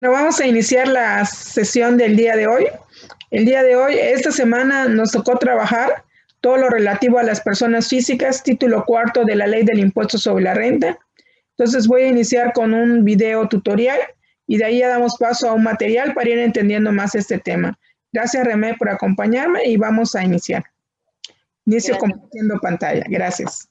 Bueno, vamos a iniciar la sesión del día de hoy. El día de hoy, esta semana nos tocó trabajar todo lo relativo a las personas físicas, título cuarto de la Ley del Impuesto sobre la Renta. Entonces voy a iniciar con un video tutorial y de ahí ya damos paso a un material para ir entendiendo más este tema. Gracias, Remé, por acompañarme y vamos a iniciar. Inicio Gracias. compartiendo pantalla. Gracias.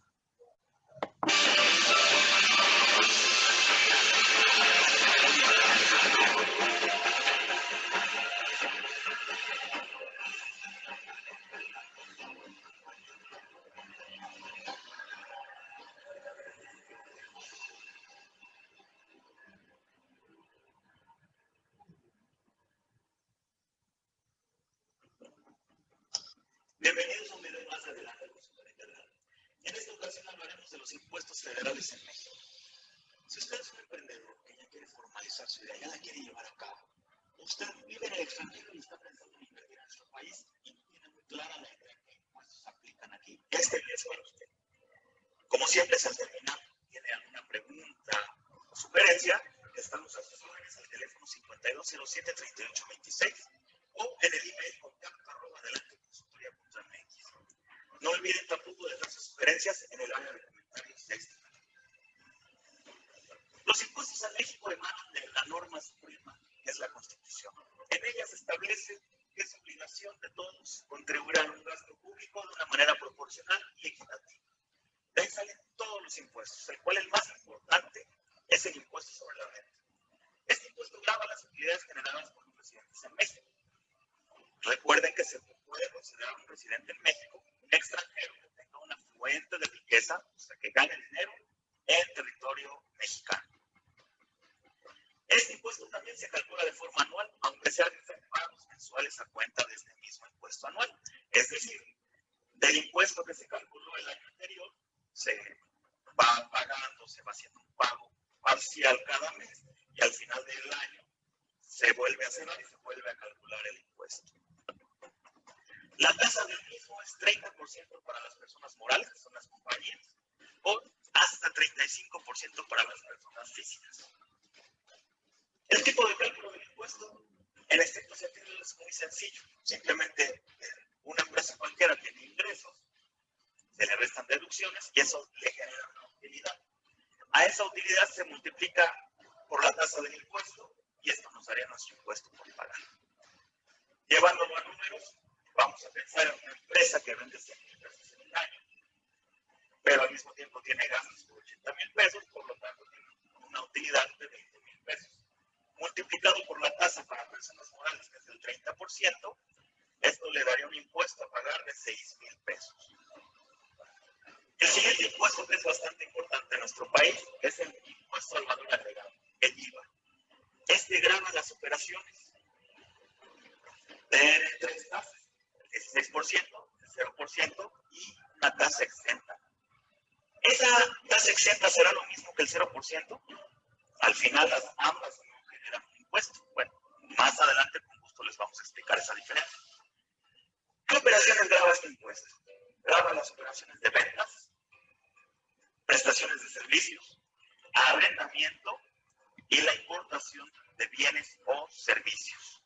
Bienvenidos a un video más adelante con Superinternet. En esta ocasión hablaremos de los impuestos federales en México. Si usted es un emprendedor que ya quiere formalizar su idea, ya la quiere llevar a cabo, usted vive en el extranjero y está pensando en invertir en nuestro país y no tiene muy clara la idea de qué impuestos aplican aquí, este video es para usted. Como siempre, si al terminar tiene alguna pregunta o sugerencia, estamos a sus órdenes al teléfono 5207-3826 o en el email contacto@adelanteconsultoria.mx. No olviden tampoco dejar sus sugerencias en el área de comentarios de este canal. Los impuestos a México emanan de la norma suprema, que es la Constitución. En ella se establece que es obligación de todos contribuir a un gasto público de una manera proporcional y equitativa. De ahí salen todos los impuestos, el cual el más importante es el impuesto sobre la renta. Este impuesto grava las utilidades generadas por los residentes en México. Recuerden que se puede considerar un residente en México un extranjero que tenga una fuente de riqueza, o sea, que gane dinero en territorio mexicano. Este impuesto también se calcula de forma anual, aunque se hacen pagos mensuales a cuenta de este mismo impuesto anual. Es decir, del impuesto que se calculó el año anterior, se va pagando, se va haciendo un pago parcial cada mes y al final del año se vuelve a hacer y se vuelve a calcular el impuesto. La tasa del mismo es 30% para las personas morales, que son las compañías, o hasta 35% para las personas físicas. El tipo de cálculo del impuesto, en estricto sentido, es muy sencillo. Simplemente una empresa cualquiera tiene ingresos, se le restan deducciones y eso le genera una utilidad. A esa utilidad se multiplica por la tasa del impuesto y esto nos daría nuestro impuesto por pagar. Llevándolo a números, vamos a pensar en una empresa que vende 100,000 pesos en un año, pero al mismo tiempo tiene gastos por 80,000 pesos, por lo tanto tiene una utilidad de 20,000 pesos. Multiplicado por la tasa para personas morales, que es del 30%, esto le daría un impuesto a pagar de 6,000 pesos. El siguiente impuesto que es bastante importante en nuestro país es el impuesto al valor agregado, el IVA. Este grava las operaciones. Tiene tres tasas, el 16%, el 0% y una tasa exenta. ¿Esa tasa exenta será lo mismo que el 0%? Al final ambas no generan un impuesto. Bueno, más adelante con gusto les vamos a explicar esa diferencia. ¿Qué operaciones grava este impuesto? Grava las operaciones de ventas, prestaciones de servicios, arrendamiento y la importación de bienes o servicios.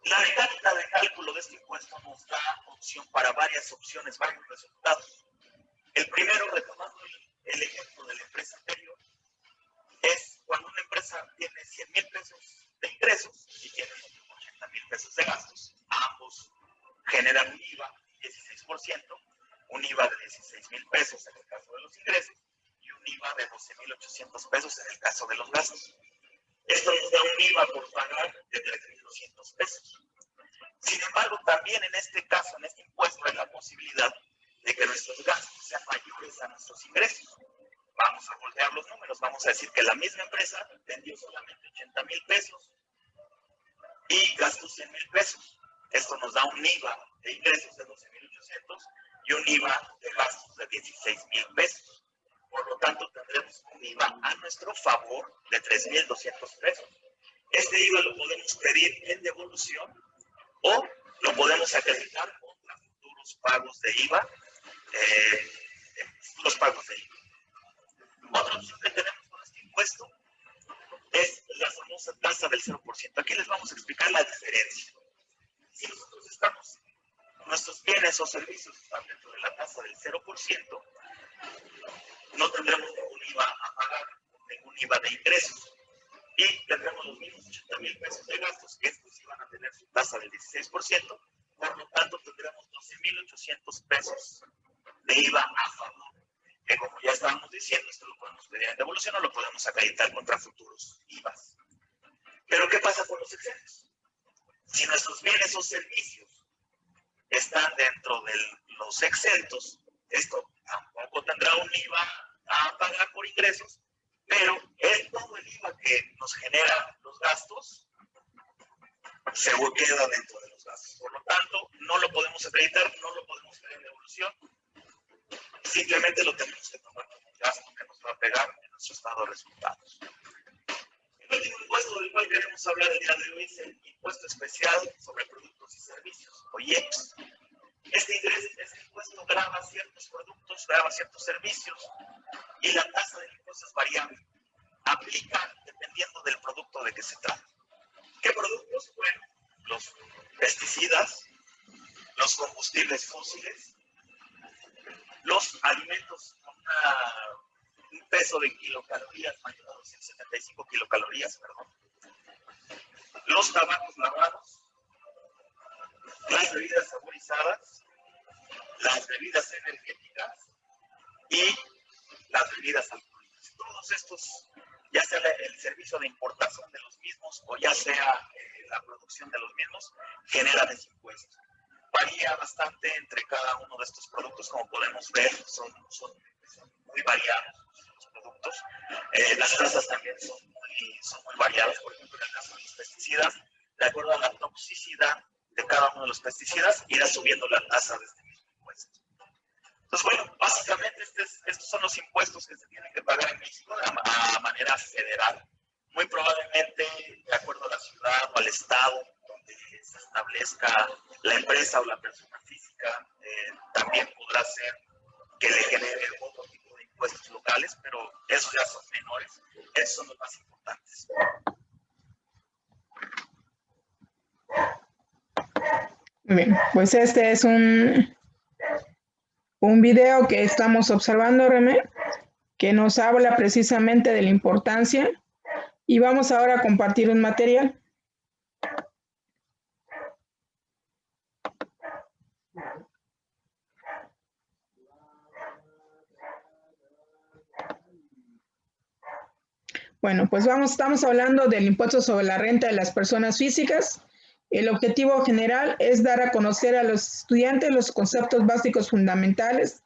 La mecánica de cálculo de este impuesto nos da opción para varias opciones, varios resultados. El primero, retomando el ejemplo de la empresa anterior, es cuando una empresa tiene 100,000 pesos de ingresos y tiene 80,000 pesos de gastos. Ambos generan un IVA de 16%, un IVA de 16,000 pesos en el caso de los ingresos y un IVA de 12,800 pesos en el caso de los gastos. Esto nos da un IVA por pagar de 3,200 pesos. Sin embargo, también en este caso, en este impuesto, hay la posibilidad de que nuestros gastos sean mayores a nuestros ingresos. Vamos a voltear los números. Vamos a decir que la misma empresa vendió solamente 80,000 pesos y gastó 100,000 pesos. Esto nos da un IVA de ingresos de 12,800 y un IVA de gastos de 16,000 pesos. Por lo tanto, tendremos un IVA a nuestro favor de 3,200 pesos. Este IVA lo podemos pedir en devolución o lo podemos acreditar contra futuros pagos de IVA. Otra opción que tenemos con este impuesto es la famosa tasa del 0%. Aquí les vamos a explicar la diferencia. Si nosotros estamos, nuestros bienes o servicios están dentro de la tasa del 0%, no tendremos ningún IVA a pagar, ningún IVA de ingresos. Y tendremos los mismos 80,000 pesos de gastos, que estos iban a tener su tasa del 16%, por lo tanto tendremos 12,800 pesos de IVA a favor, que como ya estábamos diciendo, esto lo podemos pedir en devolución o lo podemos acreditar contra futuros IVAs. Pero ¿qué pasa con los exentos? Si nuestros bienes o servicios están dentro de los exentos, esto tampoco tendrá un IVA a pagar por ingresos, pero es todo el IVA que nos genera los gastos se queda dentro de los gastos. Por lo tanto, no lo podemos acreditar, no lo podemos pedir en devolución, simplemente lo tenemos que tomar como un gasto que nos va a pegar en nuestro estado de resultados. El último impuesto del cual queremos hablar el día de hoy es el impuesto especial sobre productos y servicios, o IEPS. Este impuesto grava ciertos productos, grava ciertos servicios y la tasa del impuesto es variable. Aplica dependiendo del producto de que se trata. ¿Qué productos? Bueno, los pesticidas, los combustibles fósiles, los alimentos con un peso de kilocalorías mayor a 275 kilocalorías, perdón, los tabacos lavados, las bebidas saborizadas, las bebidas energéticas y las bebidas alcohólicas. Todos estos, ya sea el servicio de importación de los mismos o ya sea la producción de los mismos, generan ese impuesto. Varía bastante entre cada uno de estos productos, como podemos ver, son muy variados los productos. Las tasas también son muy variadas. Por ejemplo, en el caso de los pesticidas, de acuerdo a la toxicidad de cada uno de los pesticidas, irá subiendo la tasa de este mismo impuesto. Entonces, bueno, básicamente estos son los impuestos que se tienen que pagar en México a manera federal. Muy probablemente, de acuerdo a la ciudad o al estado donde se establezca la empresa o la persona física, también podrá ser que le genere otro tipo de impuestos locales, pero esos ya son menores. Esos son los más importantes. Bien, pues este es un video que estamos observando, Remé, que nos habla precisamente de la importancia, y vamos ahora a compartir un material. Bueno, pues estamos hablando del impuesto sobre la renta de las personas físicas. El objetivo general es dar a conocer a los estudiantes los conceptos básicos fundamentales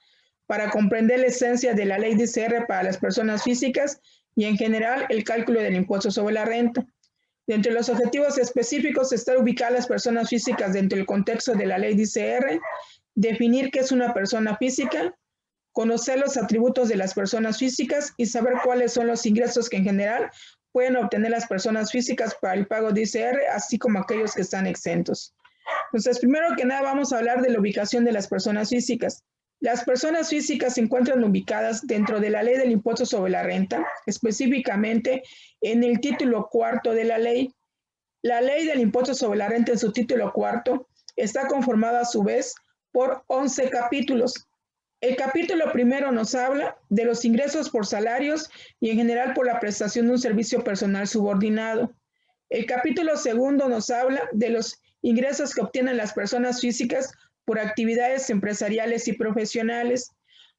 para comprender la esencia de la ley de ICR para las personas físicas y en general el cálculo del impuesto sobre la renta. Dentro de los objetivos específicos está ubicar a las personas físicas dentro del contexto de la ley de ICR, definir qué es una persona física, conocer los atributos de las personas físicas y saber cuáles son los ingresos que en general pueden obtener las personas físicas para el pago de ICR, así como aquellos que están exentos. Entonces, primero que nada vamos a hablar de la ubicación de las personas físicas. Las personas físicas se encuentran ubicadas dentro de la ley del impuesto sobre la renta, específicamente en el título cuarto de la ley. La ley del impuesto sobre la renta en su título cuarto está conformada a su vez por 11 capítulos. El capítulo primero nos habla de los ingresos por salarios y en general por la prestación de un servicio personal subordinado. El capítulo segundo nos habla de los ingresos que obtienen las personas físicas por actividades empresariales y profesionales.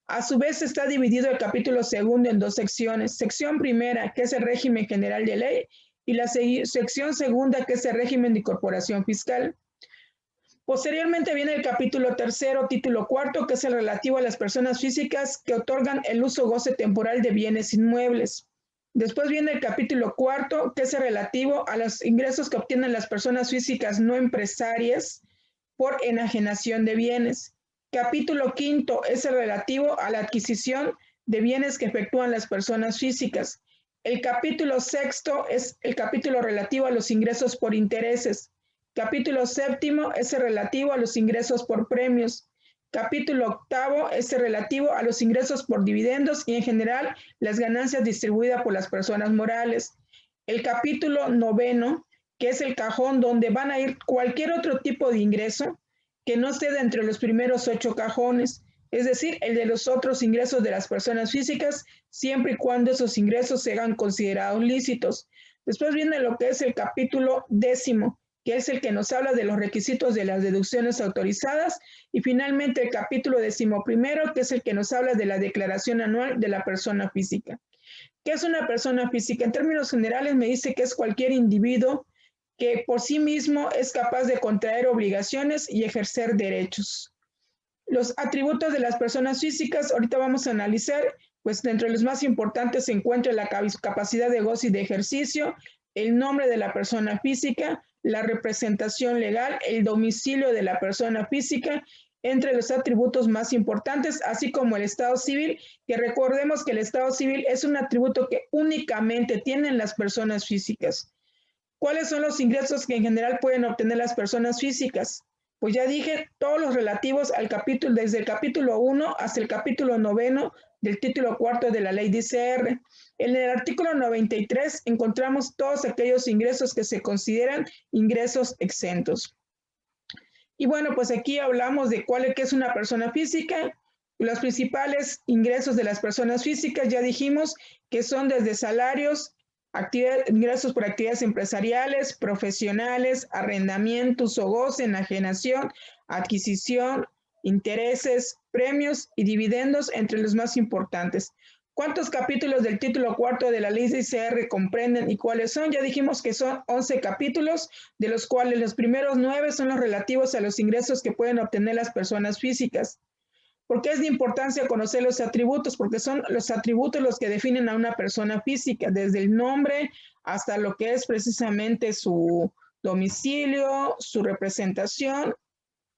A su vez está dividido el capítulo segundo en dos secciones. Sección primera, que es el régimen general de ley, y la sección segunda, que es el régimen de incorporación fiscal. Posteriormente viene el capítulo tercero, título cuarto, que es el relativo a las personas físicas que otorgan el uso o goce temporal de bienes inmuebles. Después viene el capítulo cuarto, que es el relativo a los ingresos que obtienen las personas físicas no empresarias por enajenación de bienes. Capítulo quinto es el relativo a la adquisición de bienes que efectúan las personas físicas. El capítulo sexto es el capítulo relativo a los ingresos por intereses. Capítulo séptimo es el relativo a los ingresos por premios. Capítulo octavo es el relativo a los ingresos por dividendos y en general las ganancias distribuidas por las personas morales. el capítulo 9, que es el cajón donde van a ir cualquier otro tipo de ingreso que no esté dentro de los primeros 8 cajones, es decir, el de los otros ingresos de las personas físicas, siempre y cuando esos ingresos sean considerados lícitos. Después viene lo que es el capítulo 10, que es el que nos habla de los requisitos de las deducciones autorizadas, y finalmente el capítulo 11, que es el que nos habla de la declaración anual de la persona física. ¿Qué es una persona física? En términos generales me dice que es cualquier individuo que por sí mismo es capaz de contraer obligaciones y ejercer derechos. Los atributos de las personas físicas, ahorita vamos a analizar, pues dentro de los más importantes se encuentra la capacidad de goce y de ejercicio, el nombre de la persona física, la representación legal, el domicilio de la persona física, entre los atributos más importantes, así como el estado civil, que recordemos que el estado civil es un atributo que únicamente tienen las personas físicas. ¿Cuáles son los ingresos que en general pueden obtener las personas físicas? Pues ya dije, todos los relativos al capítulo, desde el capítulo 1 hasta el capítulo 9 del título 4 de la ley de ICR. En el artículo 93 encontramos todos aquellos ingresos que se consideran ingresos exentos. Y bueno, pues aquí hablamos de qué es una persona física. Los principales ingresos de las personas físicas, ya dijimos que son desde salarios, ingresos por actividades empresariales, profesionales, arrendamientos o goce, enajenación, adquisición, intereses, premios y dividendos, entre los más importantes. ¿Cuántos capítulos del título 4 de la ley de ICR comprenden y cuáles son? Ya dijimos que son 11 capítulos, de los cuales los primeros 9 son los relativos a los ingresos que pueden obtener las personas físicas. ¿Por qué es de importancia conocer los atributos? Porque son los atributos los que definen a una persona física, desde el nombre hasta lo que es precisamente su domicilio, su representación,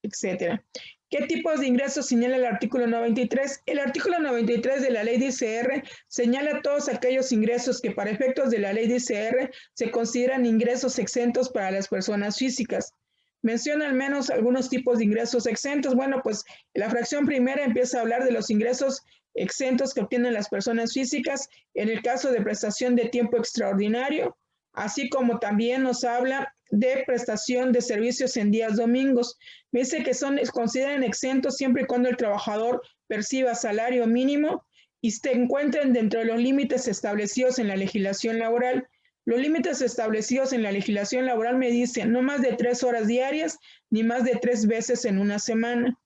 etcétera. ¿Qué tipos de ingresos señala el artículo 93? El artículo 93 de la ley de ICR señala todos aquellos ingresos que para efectos de la ley de ICR se consideran ingresos exentos para las personas físicas. Menciona al menos algunos tipos de ingresos exentos. Bueno, pues la fracción primera empieza a hablar de los ingresos exentos que obtienen las personas físicas en el caso de prestación de tiempo extraordinario, así como también nos habla de prestación de servicios en días domingos. Me dice que consideran exentos siempre y cuando el trabajador perciba salario mínimo y se encuentren dentro de los límites establecidos en la legislación laboral. Los límites establecidos en la legislación laboral me dicen no más de 3 horas diarias ni más de 3 veces en una semana.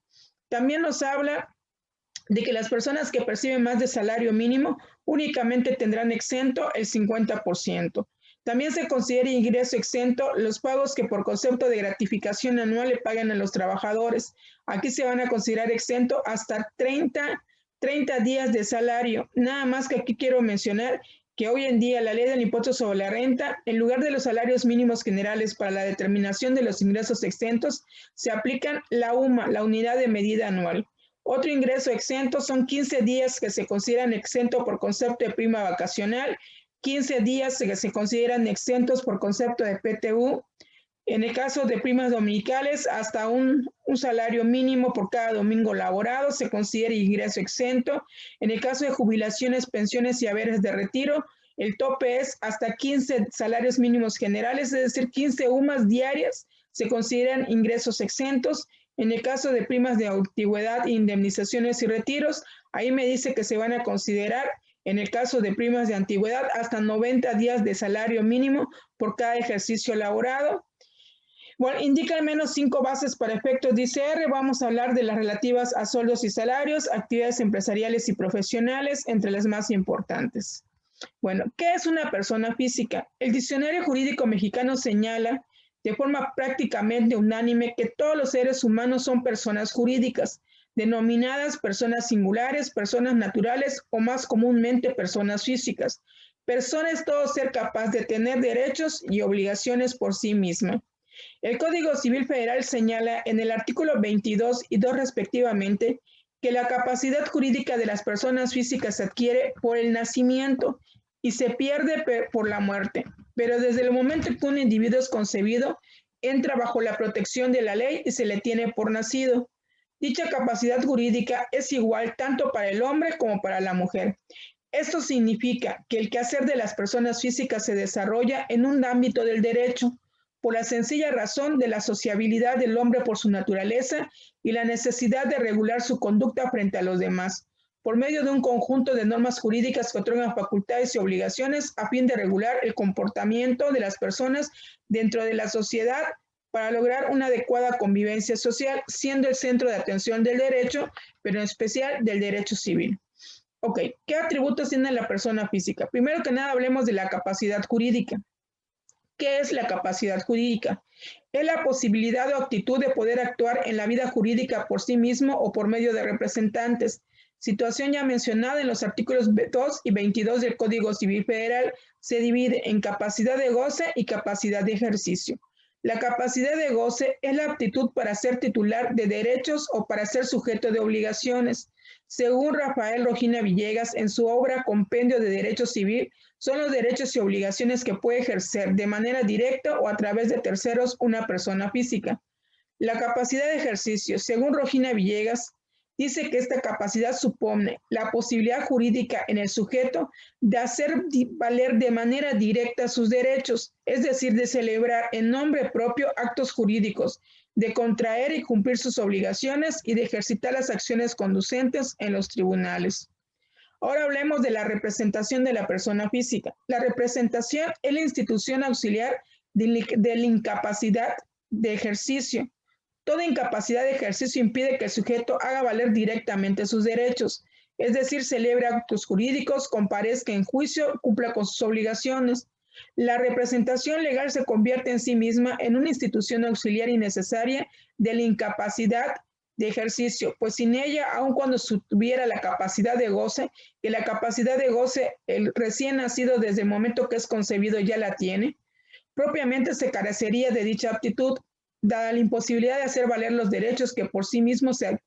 También nos habla de que las personas que perciben más de salario mínimo únicamente tendrán exento el 50%. También se considera ingreso exento los pagos que por concepto de gratificación anual le pagan a los trabajadores. Aquí se van a considerar exento hasta 30 días de salario. Nada más que aquí quiero mencionar que hoy en día la ley del impuesto sobre la renta, en lugar de los salarios mínimos generales para la determinación de los ingresos exentos, se aplican la UMA, la unidad de medida anual. Otro ingreso exento son 15 días que se consideran exentos por concepto de prima vacacional, 15 días que se consideran exentos por concepto de PTU. En el caso de primas dominicales, hasta un salario mínimo por cada domingo laborado se considera ingreso exento. En el caso de jubilaciones, pensiones y haberes de retiro, el tope es hasta 15 salarios mínimos generales, es decir, 15 UMAs diarias se consideran ingresos exentos. En el caso de primas de antigüedad, indemnizaciones y retiros, ahí me dice que se van a considerar, en el caso de primas de antigüedad, hasta 90 días de salario mínimo por cada ejercicio laborado. Bueno, indica al menos 5 bases para efectos de ICR. Vamos a hablar de las relativas a sueldos y salarios, actividades empresariales y profesionales, entre las más importantes. Bueno, ¿qué es una persona física? El Diccionario Jurídico Mexicano señala de forma prácticamente unánime que todos los seres humanos son personas jurídicas, denominadas personas singulares, personas naturales o más comúnmente personas físicas. Persona es todo ser capaz de tener derechos y obligaciones por sí misma. El Código Civil Federal señala en el artículo 22 y 2 respectivamente que la capacidad jurídica de las personas físicas se adquiere por el nacimiento y se pierde por la muerte, pero desde el momento que un individuo es concebido, entra bajo la protección de la ley y se le tiene por nacido. Dicha capacidad jurídica es igual tanto para el hombre como para la mujer. Esto significa que el quehacer de las personas físicas se desarrolla en un ámbito del derecho, por la sencilla razón de la sociabilidad del hombre por su naturaleza y la necesidad de regular su conducta frente a los demás, por medio de un conjunto de normas jurídicas que otorgan facultades y obligaciones a fin de regular el comportamiento de las personas dentro de la sociedad para lograr una adecuada convivencia social, siendo el centro de atención del derecho, pero en especial del derecho civil. Ok, ¿qué atributos tiene la persona física? Primero que nada, hablemos de la capacidad jurídica. ¿Qué es la capacidad jurídica? Es la posibilidad o actitud de poder actuar en la vida jurídica por sí mismo o por medio de representantes. Situación ya mencionada en los artículos 2 y 22 del Código Civil Federal, se divide en capacidad de goce y capacidad de ejercicio. La capacidad de goce es la aptitud para ser titular de derechos o para ser sujeto de obligaciones. Según Rafael Rojina Villegas, en su obra Compendio de Derecho Civil, son los derechos y obligaciones que puede ejercer de manera directa o a través de terceros una persona física. La capacidad de ejercicio, según Rojina Villegas, dice que esta capacidad supone la posibilidad jurídica en el sujeto de hacer valer de manera directa sus derechos, es decir, de celebrar en nombre propio actos jurídicos, de contraer y cumplir sus obligaciones y de ejercitar las acciones conducentes en los tribunales. Ahora hablemos de la representación de la persona física. La representación es la institución auxiliar de la incapacidad de ejercicio. Toda incapacidad de ejercicio impide que el sujeto haga valer directamente sus derechos, es decir, celebre actos jurídicos, comparezca en juicio, cumpla con sus obligaciones. La representación legal se convierte en sí misma en una institución auxiliar y necesaria de la incapacidad de ejercicio, pues sin ella, aun cuando tuviera la capacidad de goce, que la capacidad de goce, el recién nacido desde el momento que es concebido ya la tiene, propiamente se carecería de dicha aptitud, dada la imposibilidad de hacer valer los derechos que por sí mismos se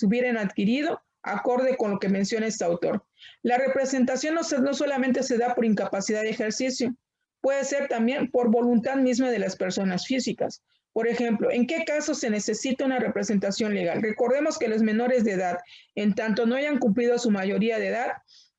hubieran adquirido, acorde con lo que menciona este autor. La representación no solamente se da por incapacidad de ejercicio, puede ser también por voluntad misma de las personas físicas. Por ejemplo, ¿en qué casos se necesita una representación legal? Recordemos que los menores de edad, en tanto no hayan cumplido su mayoría de edad,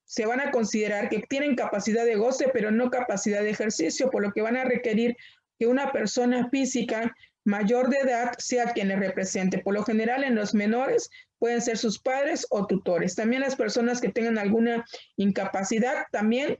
se van a considerar que tienen capacidad de goce, pero no capacidad de ejercicio, por lo que van a requerir que una persona física mayor de edad sea quien les represente. Por lo general, en los menores pueden ser sus padres o tutores. También las personas que tengan alguna incapacidad también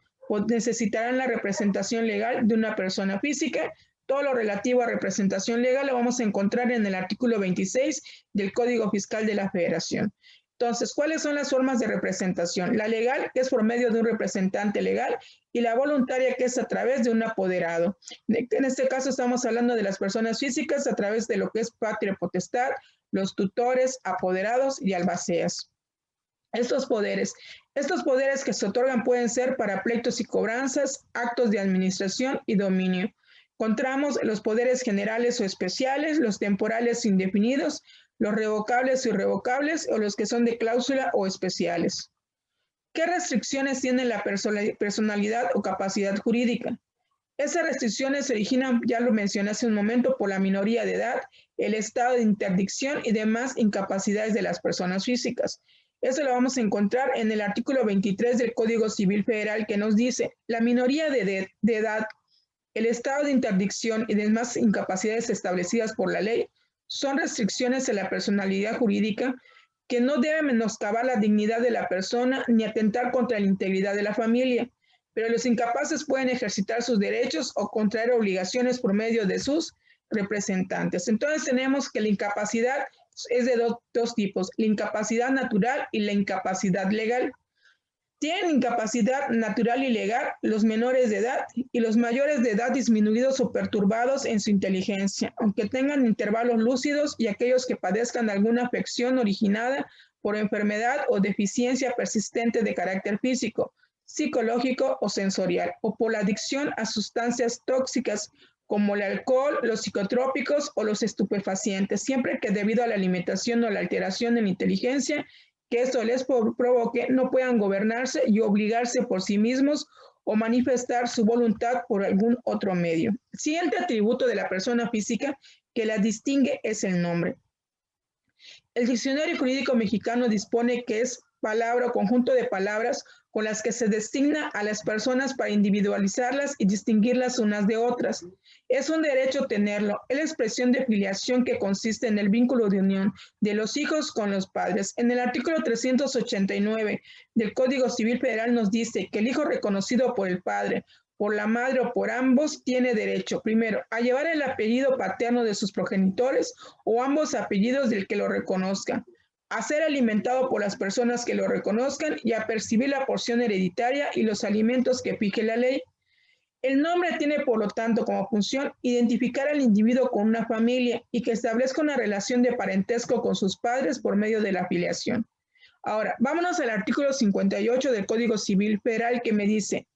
necesitarán la representación legal de una persona física. Todo lo relativo a representación legal lo vamos a encontrar en el artículo 26 del Código Fiscal de la Federación. Entonces, ¿cuáles son las formas de representación? La legal, que es por medio de un representante legal, y la voluntaria, que es a través de un apoderado. En este caso estamos hablando de las personas físicas a través de lo que es patria potestad, los tutores, apoderados y albaceas. Estos poderes que se otorgan pueden ser para pleitos y cobranzas, actos de administración y dominio. Encontramos los poderes generales o especiales, los temporales indefinidos, los revocables o irrevocables, o los que son de cláusula o especiales. ¿Qué restricciones tiene la personalidad o capacidad jurídica? Esas restricciones se originan, ya lo mencioné hace un momento, por la minoría de edad, el estado de interdicción y demás incapacidades de las personas físicas. Eso lo vamos a encontrar en el artículo 23 del Código Civil Federal, que nos dice, la minoría de edad, el estado de interdicción y demás incapacidades establecidas por la ley son restricciones a la personalidad jurídica que no deben menoscabar la dignidad de la persona ni atentar contra la integridad de la familia, pero los incapaces pueden ejercitar sus derechos o contraer obligaciones por medio de sus representantes. Entonces tenemos que la incapacidad es de dos tipos, la incapacidad natural y la incapacidad legal. Tienen incapacidad natural y legal los menores de edad y los mayores de edad disminuidos o perturbados en su inteligencia, aunque tengan intervalos lúcidos, y aquellos que padezcan alguna afección originada por enfermedad o deficiencia persistente de carácter físico, psicológico o sensorial, o por la adicción a sustancias tóxicas como el alcohol, los psicotrópicos o los estupefacientes, siempre que debido a la limitación o la alteración en la inteligencia que esto les provoque, no puedan gobernarse y obligarse por sí mismos o manifestar su voluntad por algún otro medio. El siguiente atributo de la persona física que la distingue es el nombre. El Diccionario Jurídico Mexicano dispone que es palabra o conjunto de palabras con las que se designa a las personas para individualizarlas y distinguirlas unas de otras. Es un derecho tenerlo, es la expresión de filiación que consiste en el vínculo de unión de los hijos con los padres. En el artículo 389 del Código Civil Federal nos dice que el hijo reconocido por el padre, por la madre o por ambos, tiene derecho, primero, a llevar el apellido paterno de sus progenitores o ambos apellidos del que lo reconozca, a ser alimentado por las personas que lo reconozcan y a percibir la porción hereditaria y los alimentos que fije la ley. El nombre tiene, por lo tanto, como función identificar al individuo con una familia y que establezca una relación de parentesco con sus padres por medio de la afiliación. Ahora, vámonos al artículo 58 del Código Civil Federal que me dice,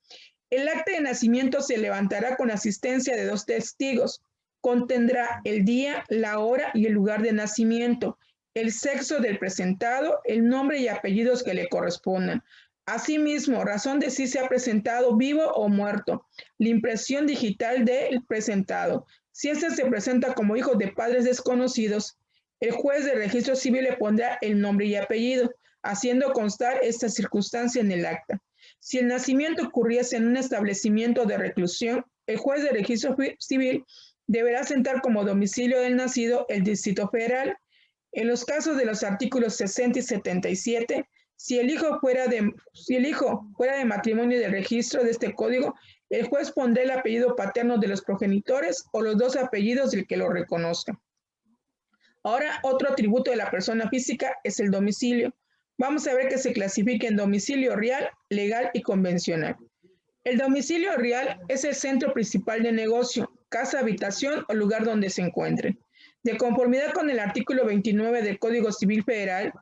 el acta de nacimiento se levantará con asistencia de 2 testigos. Contendrá el día, la hora y el lugar de nacimiento, el sexo del presentado, el nombre y apellidos que le correspondan. Asimismo, razón de si se ha presentado vivo o muerto, la impresión digital del presentado. Si éste se presenta como hijo de padres desconocidos, el juez de registro civil le pondrá el nombre y apellido, haciendo constar esta circunstancia en el acta. Si el nacimiento ocurriese en un establecimiento de reclusión, el juez de registro civil deberá sentar como domicilio del nacido el Distrito Federal. En los casos de los artículos 60 y 77, si el hijo fuera de matrimonio del registro de este código, el juez pondrá el apellido paterno de los progenitores o los 2 apellidos del que lo reconozca. Ahora, otro atributo de la persona física es el domicilio. Vamos a ver que se clasifica en domicilio real, legal y convencional. El domicilio real es el centro principal de negocio, casa, habitación o lugar donde se encuentre. De conformidad con el artículo 29 del Código Civil Federal,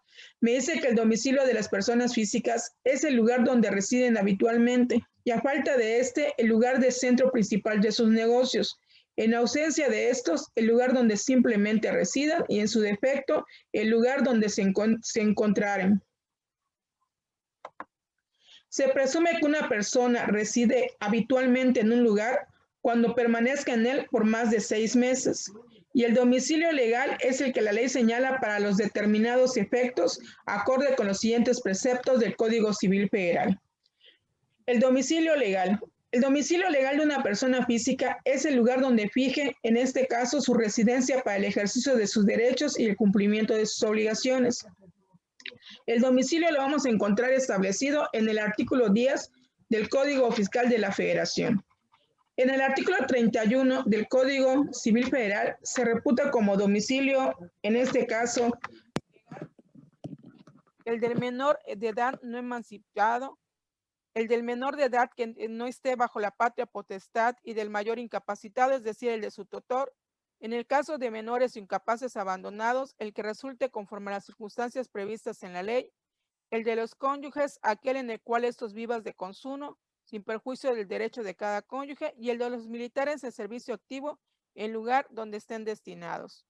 me dice que el domicilio de las personas físicas es el lugar donde residen habitualmente y a falta de este, el lugar de centro principal de sus negocios. En ausencia de estos, el lugar donde simplemente residan y en su defecto, el lugar donde se encontraren. Se presume que una persona reside habitualmente en un lugar cuando permanezca en él por más de 6 meses. Y el domicilio legal es el que la ley señala para los determinados efectos, acorde con los siguientes preceptos del Código Civil Federal. El domicilio legal. El domicilio legal de una persona física es el lugar donde fije, en este caso, su residencia para el ejercicio de sus derechos y el cumplimiento de sus obligaciones. El domicilio lo vamos a encontrar establecido en el artículo 10 del Código Fiscal de la Federación. En el artículo 31 del Código Civil Federal se reputa como domicilio, en este caso, el del menor de edad no emancipado, el del menor de edad que no esté bajo la patria potestad y del mayor incapacitado, es decir, el de su tutor. En el caso de menores o incapaces abandonados, el que resulte conforme a las circunstancias previstas en la ley, el de los cónyuges, aquel en el cual estos vivas de consumo, sin perjuicio del derecho de cada cónyuge, y el de los militares en servicio activo, en lugar donde estén destinados.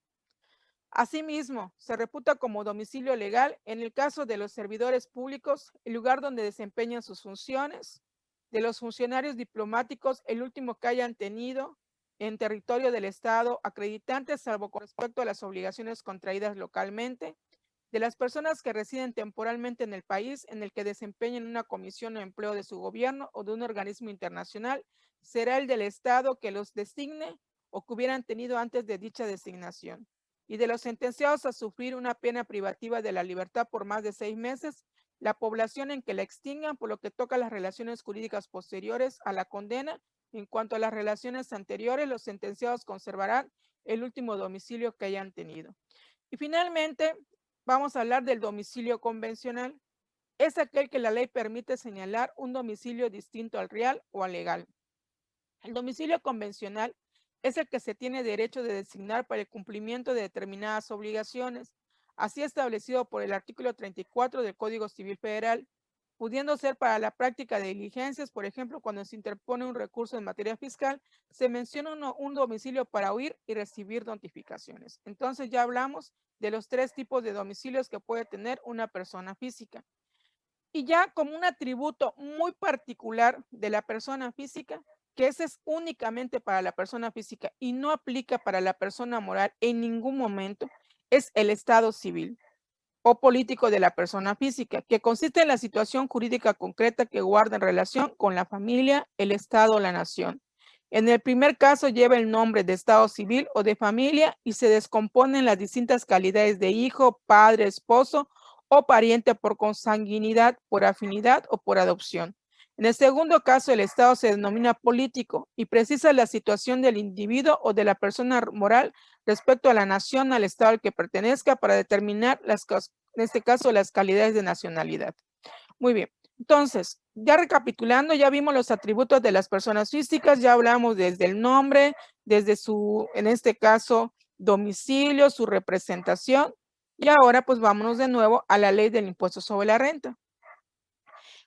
Asimismo, se reputa como domicilio legal en el caso de los servidores públicos, el lugar donde desempeñan sus funciones, de los funcionarios diplomáticos, el último que hayan tenido en territorio del Estado acreditantes, salvo con respecto a las obligaciones contraídas localmente, de las personas que residen temporalmente en el país en el que desempeñen una comisión o empleo de su gobierno o de un organismo internacional, será el del Estado que los designe o que hubieran tenido antes de dicha designación. Y de los sentenciados a sufrir una pena privativa de la libertad por más de 6 meses, la población en que la extingan, por lo que toca a las relaciones jurídicas posteriores a la condena. En cuanto a las relaciones anteriores, los sentenciados conservarán el último domicilio que hayan tenido. Y finalmente, vamos a hablar del domicilio convencional. Es aquel que la ley permite señalar un domicilio distinto al real o al legal. El domicilio convencional es el que se tiene derecho de designar para el cumplimiento de determinadas obligaciones, así establecido por el artículo 34 del Código Civil Federal, pudiendo ser para la práctica de diligencias, por ejemplo, cuando se interpone un recurso en materia fiscal, se menciona un domicilio para oír y recibir notificaciones. Entonces ya hablamos de los 3 tipos de domicilios que puede tener una persona física. Y ya como un atributo muy particular de la persona física, que ese es únicamente para la persona física y no aplica para la persona moral en ningún momento, es el estado civil. o político de la persona física, que consiste en la situación jurídica concreta que guarda en relación con la familia, el Estado o la nación. En el primer caso lleva el nombre de estado civil o de familia y se descompone en las distintas calidades de hijo, padre, esposo o pariente por consanguinidad, por afinidad o por adopción. En el segundo caso, el estado se denomina político y precisa la situación del individuo o de la persona moral respecto a la nación, al estado al que pertenezca para determinar, en este caso, las calidades de nacionalidad. Muy bien. Entonces, ya recapitulando, ya vimos los atributos de las personas físicas, ya hablamos desde el nombre, desde su, en este caso, domicilio, su representación, y ahora pues vámonos de nuevo a la ley del impuesto sobre la renta.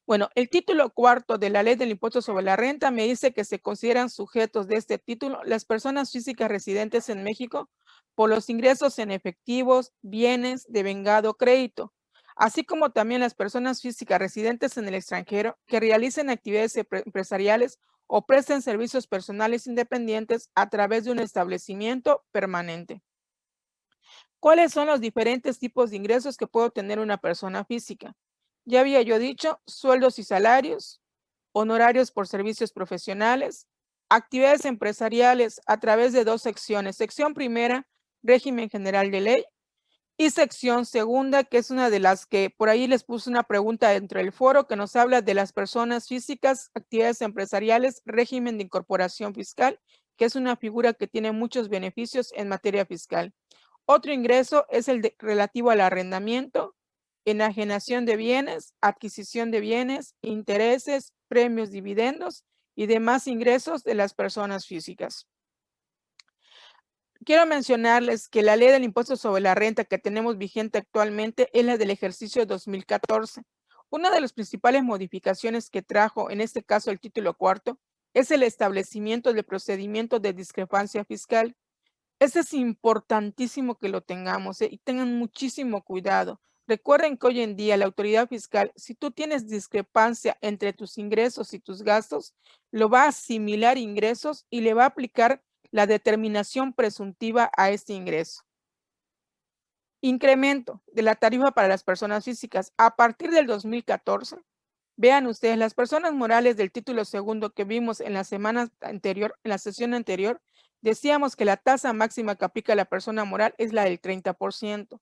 Bueno, el título cuarto de la ley del impuesto sobre la renta me dice que se consideran sujetos de este título las personas físicas residentes en México por los ingresos en efectivos, bienes, devengado, crédito, así como también las personas físicas residentes en el extranjero que realicen actividades empresariales o presten servicios personales independientes a través de un establecimiento permanente. ¿Cuáles son los diferentes tipos de ingresos que puede tener una persona física? Ya había yo dicho, sueldos y salarios, honorarios por servicios profesionales, actividades empresariales a través de dos secciones. Sección primera, régimen general de ley, y sección segunda, que es una de las que por ahí les puse una pregunta dentro del foro que nos habla de las personas físicas, actividades empresariales, régimen de incorporación fiscal, que es una figura que tiene muchos beneficios en materia fiscal. Otro ingreso es el relativo al arrendamiento, enajenación de bienes, adquisición de bienes, intereses, premios, dividendos y demás ingresos de las personas físicas. Quiero mencionarles que la ley del impuesto sobre la renta que tenemos vigente actualmente es la del ejercicio 2014. Una de las principales modificaciones que trajo, en este caso el título cuarto, es el establecimiento del procedimiento de discrepancia fiscal. Ese es importantísimo que lo tengamos, y tengan muchísimo cuidado. Recuerden que hoy en día la autoridad fiscal, si tú tienes discrepancia entre tus ingresos y tus gastos, lo va a asimilar ingresos y le va a aplicar la determinación presuntiva a este ingreso. Incremento de la tarifa para las personas físicas. A partir del 2014, vean ustedes, las personas morales del título segundo que vimos en la semana anterior, en la sesión anterior, decíamos que la tasa máxima que aplica la persona moral es la del 30%.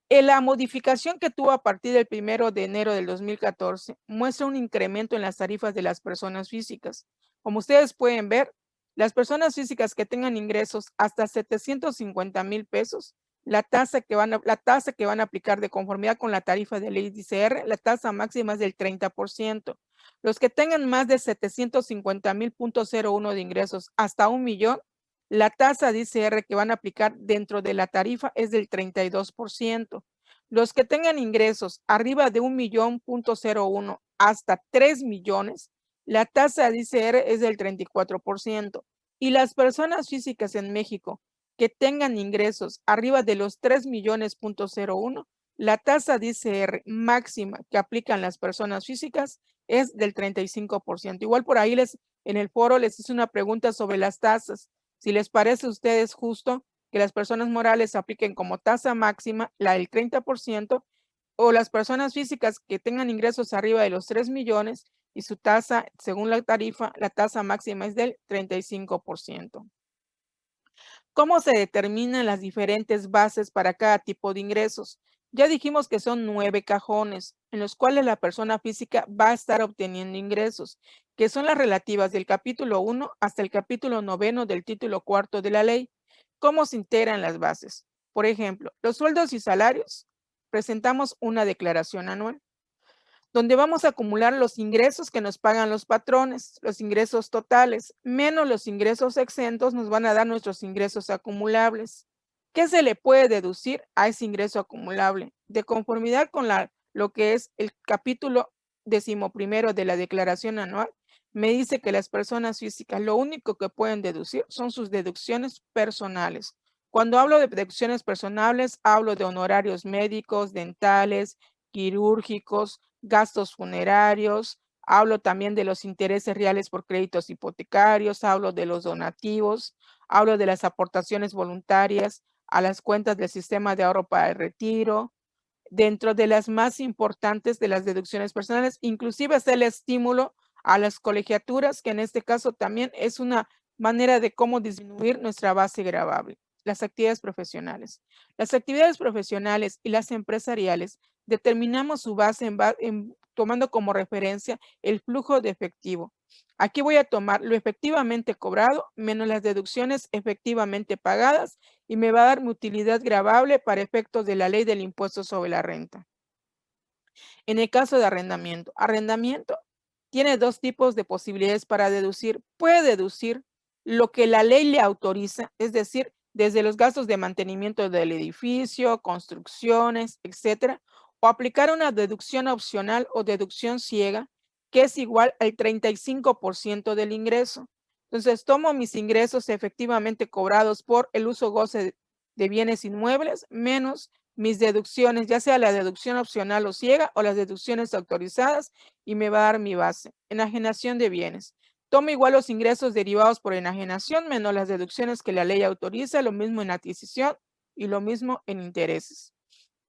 En la modificación que tuvo a partir del 1 de enero del 2014 muestra un incremento en las tarifas de las personas físicas. Como ustedes pueden ver, las personas físicas que tengan ingresos hasta 750,000 pesos, la tasa que van a aplicar de conformidad con la tarifa de ley ICR, la tasa máxima es del 30%. Los que tengan más de 750,000.01 de ingresos hasta 1,000,000, la tasa de ICR que van a aplicar dentro de la tarifa es del 32%. Los que tengan ingresos arriba de 1,000,000.01 hasta 3 millones, la tasa de ICR es del 34%. Y las personas físicas en México que tengan ingresos arriba de los 3 millones.01, la tasa de ICR máxima que aplican las personas físicas es del 35%. Igual por ahí en el foro les hice una pregunta sobre las tasas. Si les parece a ustedes justo que las personas morales apliquen como tasa máxima la del 30%, o las personas físicas que tengan ingresos arriba de los 3 millones y su tasa, según la tarifa, la tasa máxima es del 35%. ¿Cómo se determinan las diferentes bases para cada tipo de ingresos? Ya dijimos que son 9 cajones en los cuales la persona física va a estar obteniendo ingresos, que son las relativas del capítulo 1 hasta el capítulo 9 del título cuarto de la ley. ¿Cómo se integran las bases? Por ejemplo, los sueldos y salarios. Presentamos una declaración anual donde vamos a acumular los ingresos que nos pagan los patrones, los ingresos totales, menos los ingresos exentos, nos van a dar nuestros ingresos acumulables. ¿Qué se le puede deducir a ese ingreso acumulable? De conformidad con lo que es el capítulo 11 de la declaración anual, me dice que las personas físicas lo único que pueden deducir son sus deducciones personales. Cuando hablo de deducciones personales, hablo de honorarios médicos, dentales, quirúrgicos, gastos funerarios, hablo también de los intereses reales por créditos hipotecarios, hablo de los donativos, hablo de las aportaciones voluntarias a las cuentas del sistema de ahorro para el retiro, dentro de las más importantes de las deducciones personales, inclusive es el estímulo a las colegiaturas, que en este caso también es una manera de cómo disminuir nuestra base gravable. Las actividades profesionales. Las actividades profesionales y las empresariales determinamos su base tomando como referencia el flujo de efectivo. Aquí voy a tomar lo efectivamente cobrado menos las deducciones efectivamente pagadas y me va a dar mi utilidad gravable para efectos de la ley del impuesto sobre la renta. En el caso de arrendamiento, tiene dos tipos de posibilidades para deducir. Puede deducir lo que la ley le autoriza, es decir, desde los gastos de mantenimiento del edificio, construcciones, etcétera, o aplicar una deducción opcional o deducción ciega, que es igual al 35% del ingreso. Entonces, tomo mis ingresos efectivamente cobrados por el uso goce de bienes inmuebles menos mis deducciones, ya sea la deducción opcional o ciega o las deducciones autorizadas, y me va a dar mi base. Enajenación de bienes. Tomo igual los ingresos derivados por enajenación menos las deducciones que la ley autoriza, lo mismo en adquisición y lo mismo en intereses.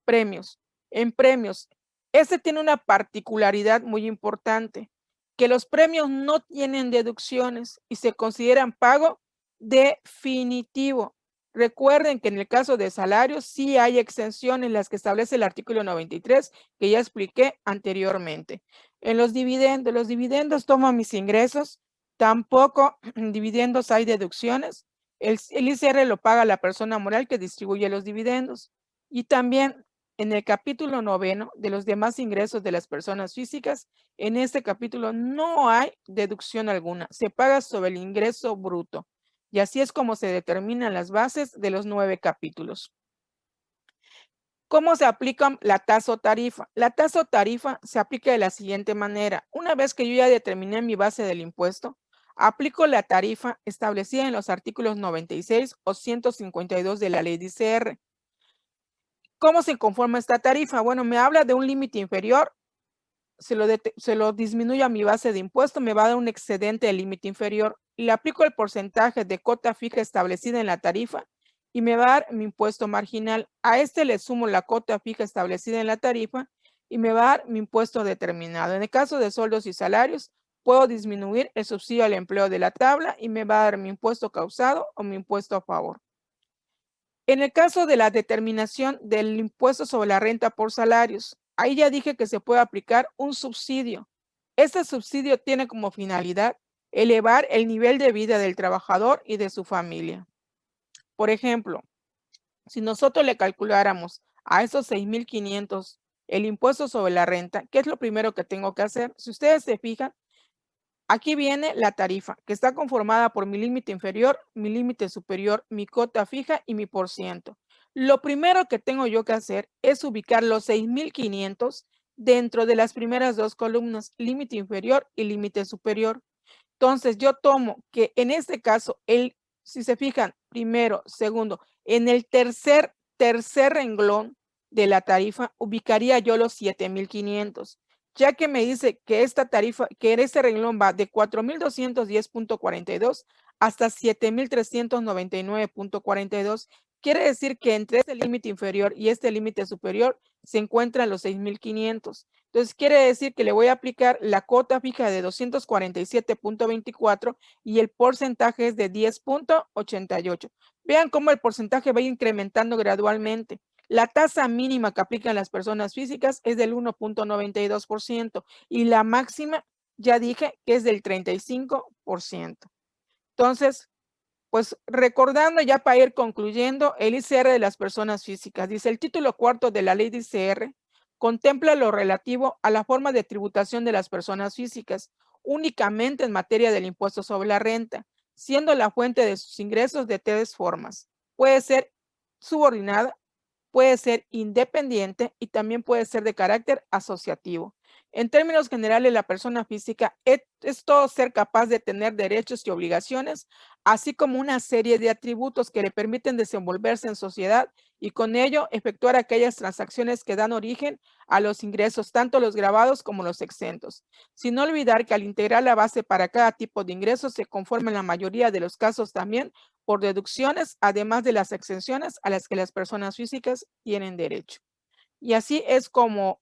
Premios. En premios, este tiene una particularidad muy importante, que los premios no tienen deducciones y se consideran pago definitivo. Recuerden que en el caso de salarios sí hay exenciones, las que establece el artículo 93, que ya expliqué anteriormente. En los dividendos tomo mis ingresos, tampoco en dividendos hay deducciones. El ICR lo paga la persona moral que distribuye los dividendos. Y también en el capítulo 9 de los demás ingresos de las personas físicas, en este capítulo no hay deducción alguna, se paga sobre el ingreso bruto. Y así es como se determinan las bases de los 9 capítulos. ¿Cómo se aplica la tasa o tarifa? La tasa o tarifa se aplica de la siguiente manera. Una vez que yo ya determiné mi base del impuesto, aplico la tarifa establecida en los artículos 96 o 152 de la ley de ICR. ¿Cómo se conforma esta tarifa? Bueno, me habla de un límite inferior, se lo disminuyo a mi base de impuesto, me va a dar un excedente del límite inferior. Le aplico el porcentaje de cota fija establecida en la tarifa y me va a dar mi impuesto marginal. A este le sumo la cota fija establecida en la tarifa y me va a dar mi impuesto determinado. En el caso de sueldos y salarios, puedo disminuir el subsidio al empleo de la tabla y me va a dar mi impuesto causado o mi impuesto a favor. En el caso de la determinación del impuesto sobre la renta por salarios, ahí ya dije que se puede aplicar un subsidio. Este subsidio tiene como finalidad elevar el nivel de vida del trabajador y de su familia. Por ejemplo, si nosotros le calculáramos a esos 6,500 el impuesto sobre la renta, ¿qué es lo primero que tengo que hacer? Si ustedes se fijan, aquí viene la tarifa, que está conformada por mi límite inferior, mi límite superior, mi cota fija y mi porciento. Lo primero que tengo yo que hacer es ubicar los 6,500 dentro de las primeras dos columnas, límite inferior y límite superior. Entonces, yo tomo que en este caso, si se fijan, primero, segundo, en el tercer renglón de la tarifa, ubicaría yo los 7,500. Ya que me dice que esta tarifa, que en este renglón va de 4,210.42 hasta 7,399.42, quiere decir que entre este límite inferior y este límite superior se encuentran los 6,500. Entonces, quiere decir que le voy a aplicar la cuota fija de 247.24 y el porcentaje es de 10.88. Vean cómo el porcentaje va incrementando gradualmente. La tasa mínima que aplican las personas físicas es del 1.92% y la máxima, ya dije, que es del 35%. Entonces, pues recordando ya para ir concluyendo, el ICR de las personas físicas. Dice, el título cuarto de la ley de ICR contempla lo relativo a la forma de tributación de las personas físicas, únicamente en materia del impuesto sobre la renta, siendo la fuente de sus ingresos de tres formas. Puede ser subordinada, puede ser independiente y también puede ser de carácter asociativo. En términos generales, la persona física es todo ser capaz de tener derechos y obligaciones, así como una serie de atributos que le permiten desenvolverse en sociedad y con ello efectuar aquellas transacciones que dan origen a los ingresos, tanto los gravados como los exentos. Sin olvidar que al integrar la base para cada tipo de ingresos se conforma en la mayoría de los casos también por deducciones, además de las exenciones a las que las personas físicas tienen derecho. Y así es como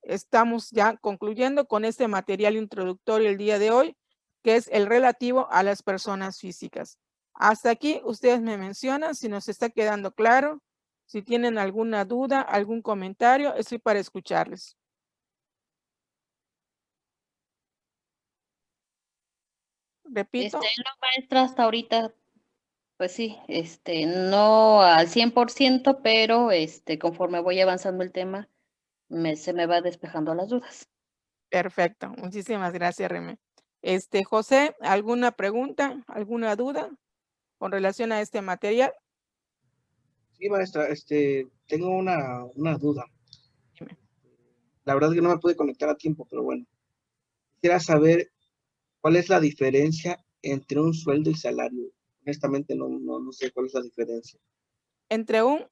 estamos ya concluyendo con este material introductorio el día de hoy, que es el relativo a las personas físicas. Hasta aquí ustedes me mencionan si nos está quedando claro, si tienen alguna duda, algún comentario, estoy para escucharles. Repito. No, maestra, hasta ahorita, pues sí, no al 100%, pero conforme voy avanzando el tema, se me va despejando las dudas. Perfecto, muchísimas gracias, Remé. José, ¿alguna pregunta, alguna duda con relación a este material? Sí, maestra, tengo una duda. Dime. La verdad es que no me pude conectar a tiempo, pero bueno. Quisiera saber cuál es la diferencia entre un sueldo y salario. Honestamente no sé cuál es la diferencia. Entre un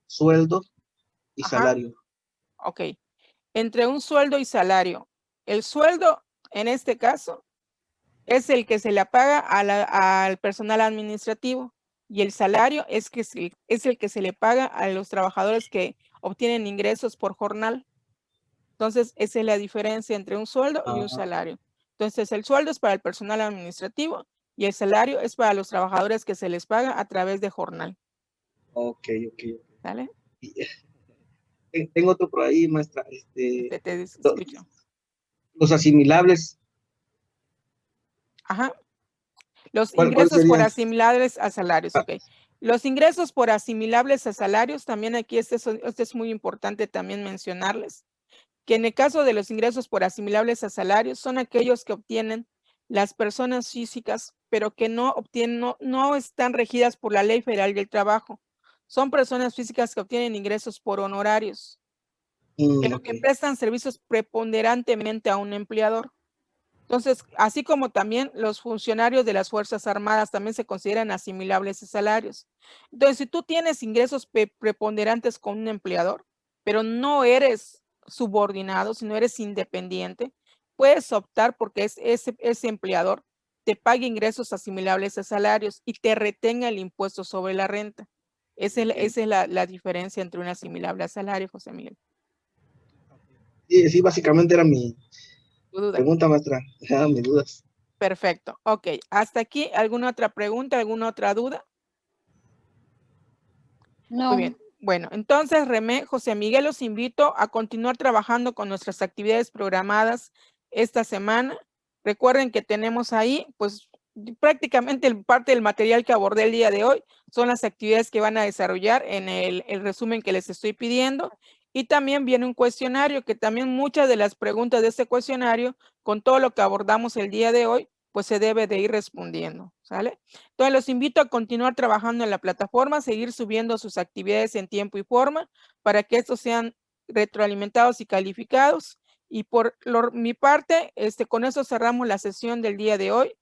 Sueldo y Ajá. salario. Ok. Entre un sueldo y salario. El sueldo, en este caso, es el que se le paga al personal administrativo y el salario es el que se le paga a los trabajadores que obtienen ingresos por jornal. Entonces, esa es la diferencia entre un sueldo y un salario. Entonces, el sueldo es para el personal administrativo y el salario es para los trabajadores que se les paga a través de jornal. Ok. ¿Sale? Tengo otro por ahí, maestra. Te escucho. Los asimilables. Ajá. Los ¿Cuál ingresos por serían? asimilables a salarios, ok. Los ingresos por asimilables a salarios, también aquí este es muy importante también mencionarles, que en el caso de los ingresos por asimilables a salarios son aquellos que obtienen las personas físicas, pero que no están regidas por la Ley Federal del Trabajo. Son personas físicas que obtienen ingresos por honorarios, pero que prestan servicios preponderantemente a un empleador. Entonces, así como también los funcionarios de las Fuerzas Armadas también se consideran asimilables a salarios. Entonces, si tú tienes ingresos preponderantes con un empleador, pero no eres subordinado, sino eres independiente, puedes optar porque ese empleador te pague ingresos asimilables a salarios y te retenga el impuesto sobre la renta. Esa es la diferencia entre un asimilable a salario, José Miguel. Sí, básicamente era mi duda. Pregunta, maestra. Mis dudas. Perfecto. Ok. Hasta aquí, ¿alguna otra pregunta, alguna otra duda? No. Muy bien. Bueno, entonces, Remé, José Miguel, los invito a continuar trabajando con nuestras actividades programadas esta semana. Recuerden que tenemos ahí, pues, prácticamente parte del material que abordé el día de hoy son las actividades que van a desarrollar en el resumen que les estoy pidiendo. Y también viene un cuestionario que también muchas de las preguntas de este cuestionario, con todo lo que abordamos el día de hoy, pues se debe de ir respondiendo, ¿sale? Entonces los invito a continuar trabajando en la plataforma, seguir subiendo sus actividades en tiempo y forma para que estos sean retroalimentados y calificados. Y por mi parte, con eso cerramos la sesión del día de hoy.